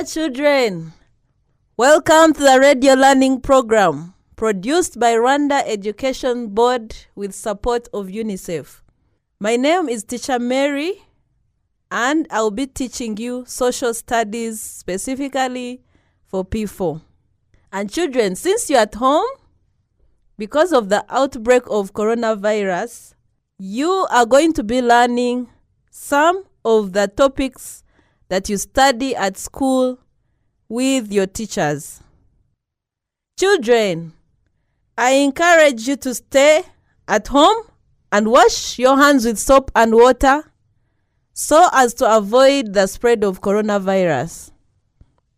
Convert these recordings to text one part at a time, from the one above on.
Hello, children. Welcome to the radio learning program produced by Rwanda Education Board with support of UNICEF. My name is Teacher Mary, and I'll be teaching you social studies specifically for P4. And children, since you're at home, because of the outbreak of coronavirus, you are going to be learning some of the topics that you study at school with your teachers. Children, I encourage you to stay at home and wash your hands with soap and water so as to avoid the spread of coronavirus.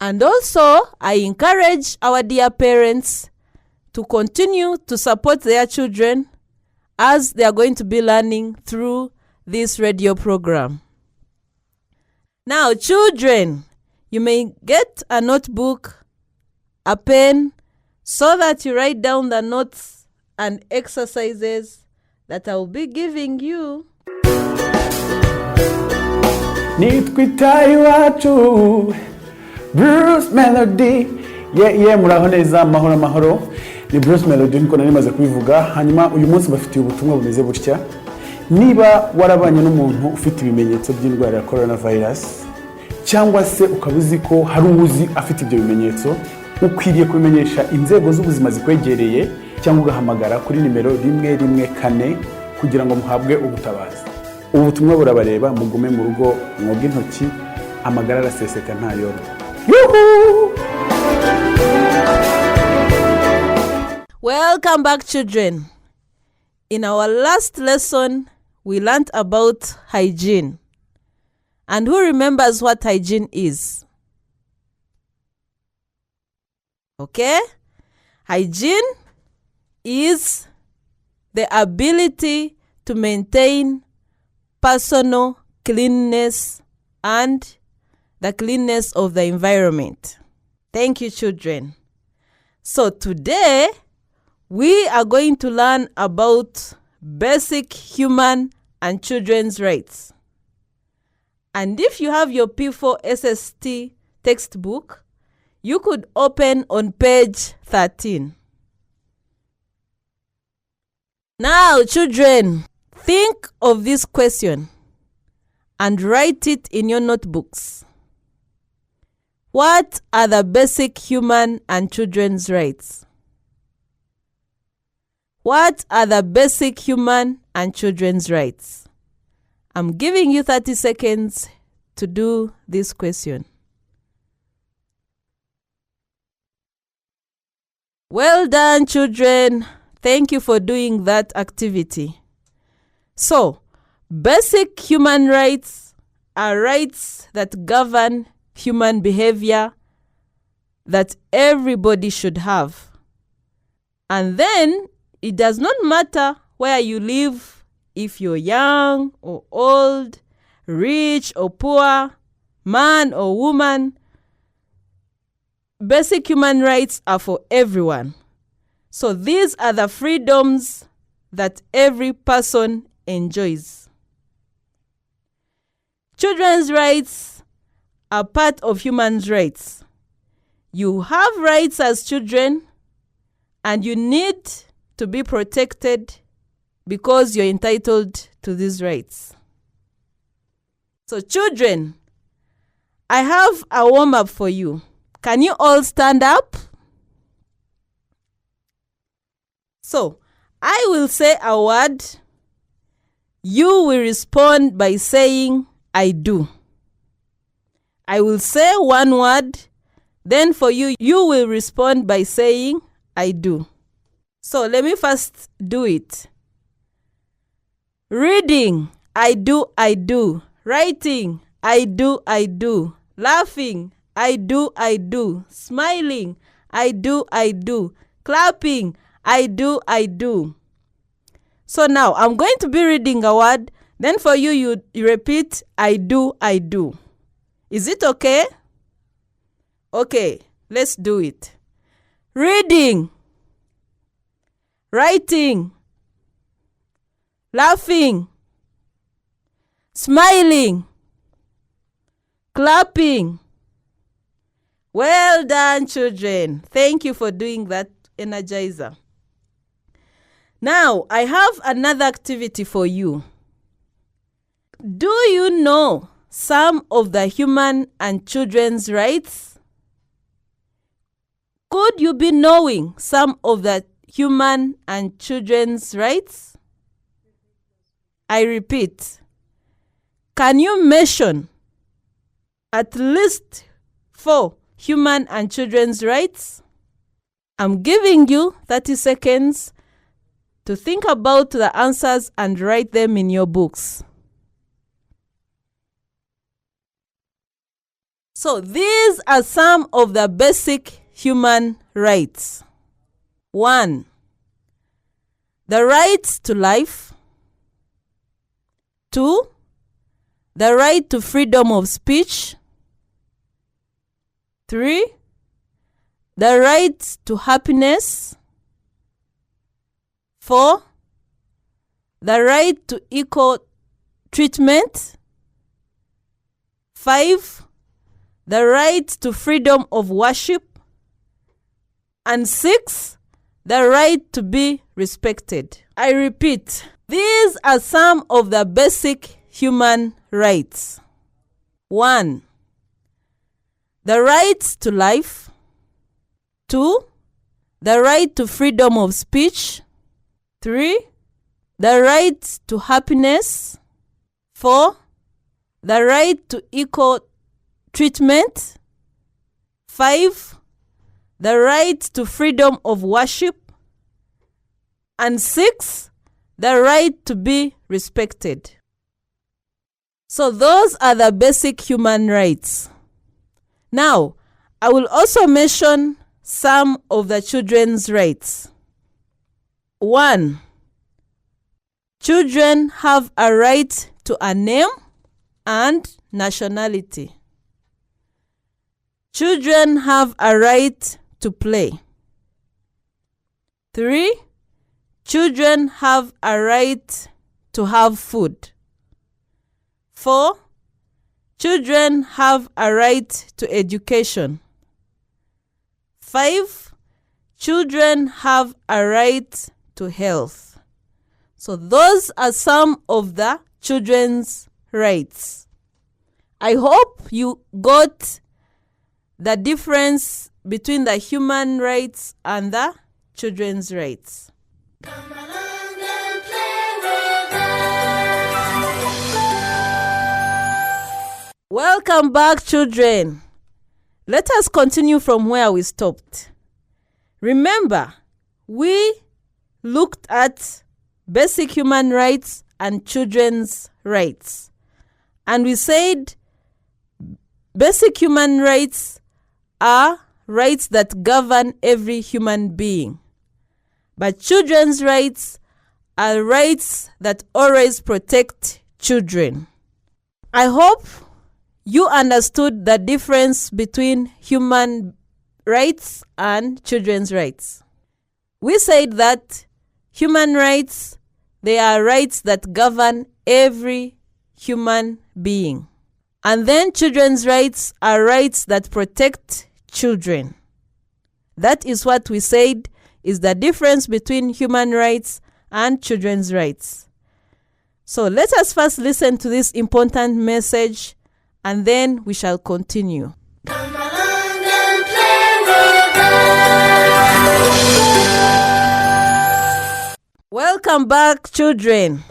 And also, I encourage our dear parents to continue to support their children as they are going to be learning through this radio program. Now, children, you may get a notebook, a pen, so that you write down the notes and exercises that I will be giving you. Nitwitaye iwacu Bruce Melody muraho neza mahoro ni Bruce Melody niko nari maze kubivuga. Hanyuma uyu munsi bafitiye ubutumwa bumeze butya: niba warabanye n'umuntu ufite ibimenyetso by'indwara ya coronavirus cyangwa se ukabuzi ko hari uwuzi afite ibyo bimenyetso, ukwiriye kubimenyesha inzego z'ubuzima zikwegereye cyangwa ugahamagara kuri nimero 114 kugira ngo muhabwe ubutabazi. Ubutumwa burabareba, mugume mu rugo, mwoge intoki, amagara araseseka ntayoro. Welcome back, children. In our last lesson, we learned about hygiene. And who remembers what hygiene is? Okay? Hygiene is the ability to maintain personal cleanliness and the cleanness of the environment. Thank you, children. So today, we are going to learn about basic human and children's rights. And if you have your P4 SST textbook, you could open on page 13. Now, children, think of this question and write it in your notebooks. What are the basic human and children's rights? What are the basic human and children's rights? I'm giving you 30 seconds to do this question. Well done, children. Thank you for doing that activity. So, basic human rights are rights that govern human behavior that everybody should have. And then, it does not matter where you live, if you're young or old, rich or poor, man or woman. Basic human rights are for everyone. So these are the freedoms that every person enjoys. Children's rights are part of human rights. You have rights as children, and you need to be protected because you're entitled to these rights. So children, I have a warm-up for you. Can you all stand up? So, I will say a word. You will respond by saying, I do. I will say one word. Then for you, you will respond by saying, I do. So, let me first do it. Reading, I do, I do. Writing, I do, I do. Laughing, I do, I do. Smiling, I do, I do. Clapping, I do, I do. So now, I'm going to be reading a word. Then for you, you repeat, I do, I do. Is it okay? Okay, let's do it. Reading, writing, laughing, smiling, clapping, Well done, children. Thank you for doing that energizer. Now, I have another activity for you. Do you know some of the human and children's rights? Could you be knowing some of the human and children's rights? I repeat, can you mention at least 4 human and children's rights? I'm giving you 30 seconds to think about the answers and write them in your books. So these are some of the basic human rights. 1. The right to life. 2. The right to freedom of speech. 3. The right to happiness. 4. The right to equal treatment. 5. The right to freedom of worship. And 6. The right to be respected. I repeat, these are some of the basic human rights. 1. The right to life. 2. The right to freedom of speech. 3. The right to happiness. 4. The right to equal treatment. 5. The right to freedom of worship. And 6. The right to be respected. So those are the basic human rights. Now, I will also mention some of the children's rights. 1. Children have a right to a name and nationality. Children have a right to play. 3. Children have a right to have food. 4. Children have a right to education. 5. Children have a right to health. So those are some of the children's rights. I hope you got the difference between the human rights and the children's rights. Come along and play with us. Welcome back, children. Let us continue from where we stopped. Remember, we looked at basic human rights and children's rights. And we said basic human rights are rights that govern every human being. But children's rights are rights that always protect children. I hope you understood the difference between human rights and children's rights. We said that human rights, they are rights that govern every human being. And then children's rights are rights that protect children. That is what we said is the difference between human rights and children's rights. So let us first listen to this important message and then we shall continue. Come along and play with us. Welcome back, children.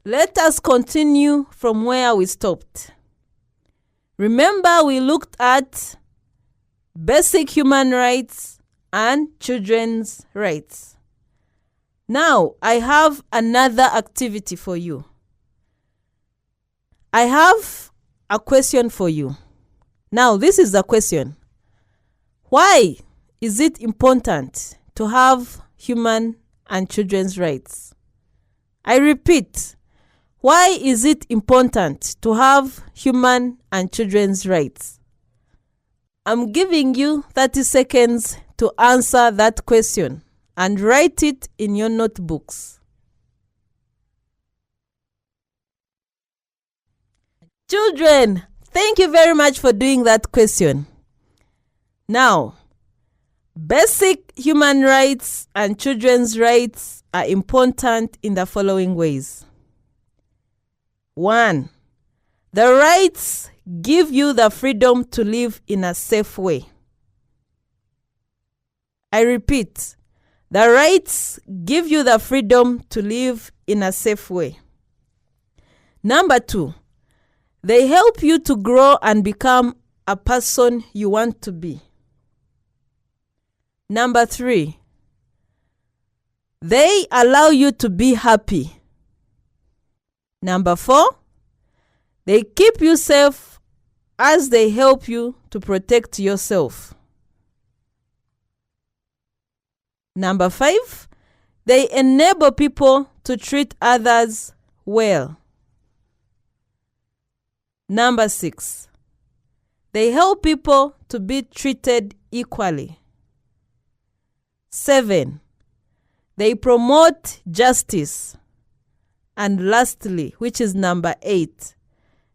Let us continue from where we stopped. Remember, we looked at basic human rights and children's rights. Now, I have another activity for you. I have a question for you. Now, this is the question. Why is it important to have human and children's rights? I repeat, why is it important to have human and children's rights? I'm giving you 30 seconds to answer that question and write it in your notebooks. Children, thank you very much for doing that question. Now, basic human rights and children's rights are important in the following ways. 1. The rights give you the freedom to live in a safe way. I repeat, the rights give you the freedom to live in a safe way. Number 2, they help you to grow and become a person you want to be. Number 3, they allow you to be happy. Number 4, they keep you safe as they help you to protect yourself. Number 5, they enable people to treat others well. Number 6, they help people to be treated equally. 7, they promote justice. And lastly, which is number 8,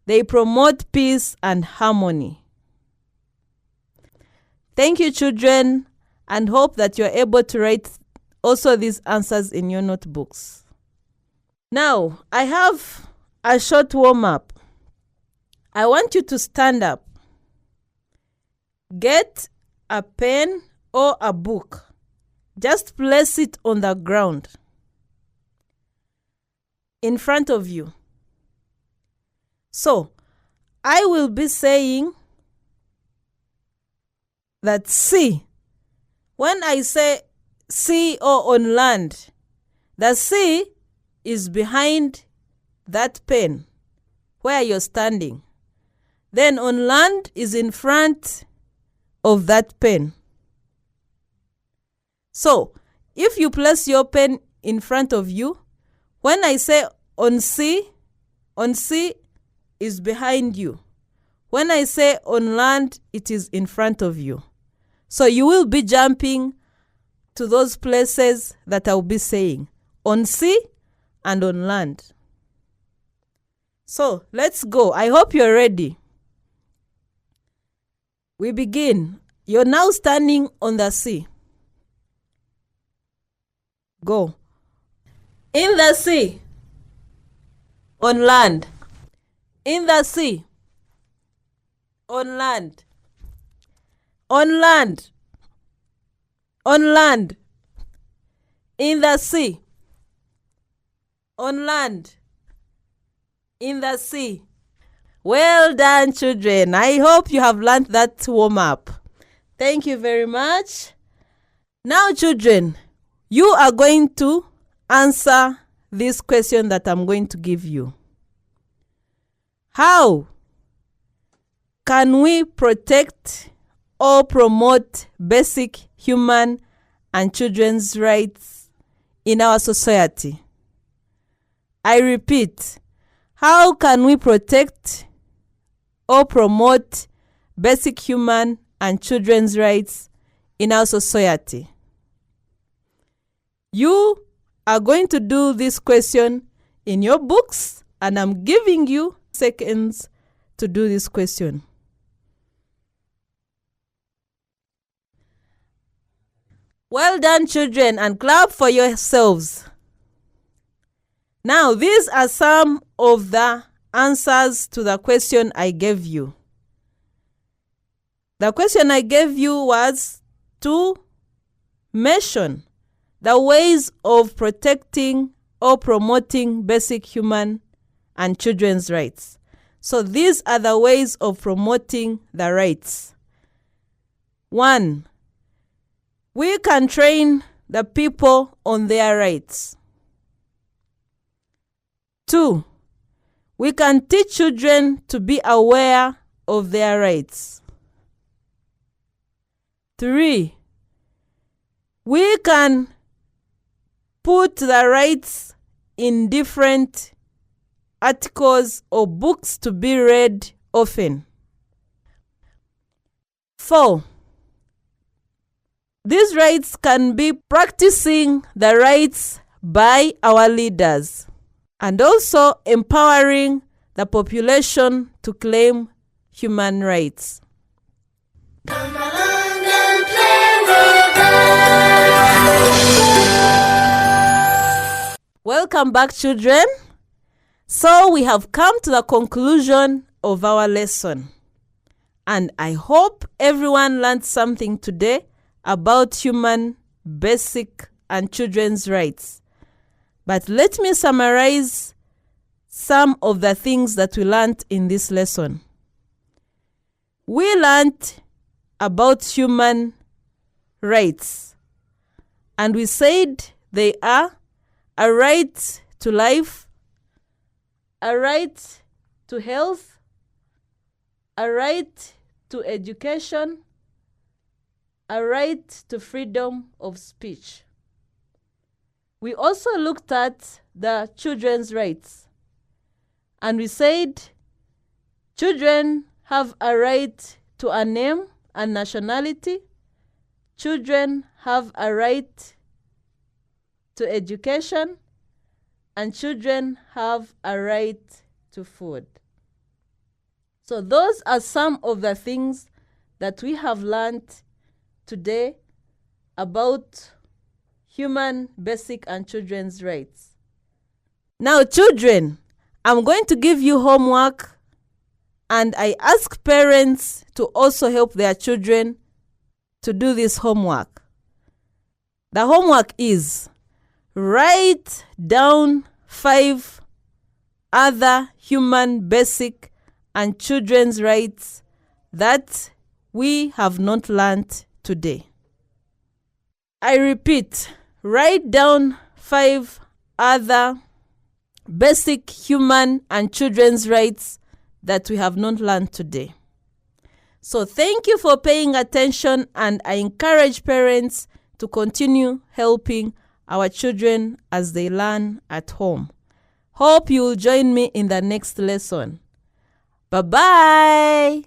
they promote peace and harmony. Thank you, children, and hope that you're able to write also these answers in your notebooks. Now, I have a short warm-up. I want you to stand up. Get a pen or a book. Just place it on the ground in front of you. So, I will be saying that sea. When I say sea or on land, the sea is behind that pen where you're standing. Then on land is in front of that pen. So, if you place your pen in front of you, when I say on sea is behind you. When I say on land, it is in front of you. So you will be jumping to those places that I'll be saying, on sea and on land. So let's go. I hope you're ready. We begin. You're now standing on the sea. Go. In the sea. On land. In the sea. On land. On land. On land. In the sea. On land. In the sea. Well done, children. I hope you have learned that warm-up. Thank you very much. Now, children, you are going to answer this question that I'm going to give you. How can we protect or promote basic human and children's rights in our society? I repeat, how can we protect or promote basic human and children's rights in our society? You are going to do this question in your books, and I'm giving you seconds to do this question. Well done, children, and clap for yourselves. Now, these are some of the answers to the question I gave you. The question I gave you was to mention the ways of protecting or promoting basic human and children's rights. So these are the ways of promoting the rights. 1, we can train the people on their rights. 2, we can teach children to be aware of their rights. 3, we can put the rights in different articles or books to be read often. 4, these rights can be practicing the rights by our leaders and also empowering the population to claim human rights. Come along Welcome back, children. So we have come to the conclusion of our lesson. And I hope everyone learned something today about human, basic, and children's rights. But let me summarize some of the things that we learned in this lesson. We learned about human rights, and we said they are a right to life, a right to health, a right to education, a right to freedom of speech. We also looked at the children's rights, and we said children have a right to a name and nationality. Children have a right to education, and children have a right to food. So those are some of the things that we have learned today about human, basic, and children's rights. Now, children, I'm going to give you homework, and I ask parents to also help their children to do this homework. The homework is write down 5 other human, basic, and children's rights that we have not learned today. I repeat, write down 5 other basic human and children's rights that we have not learned today. So thank you for paying attention, and I encourage parents to continue helping our children as they learn at home. Hope you will join me in the next lesson. Bye-bye.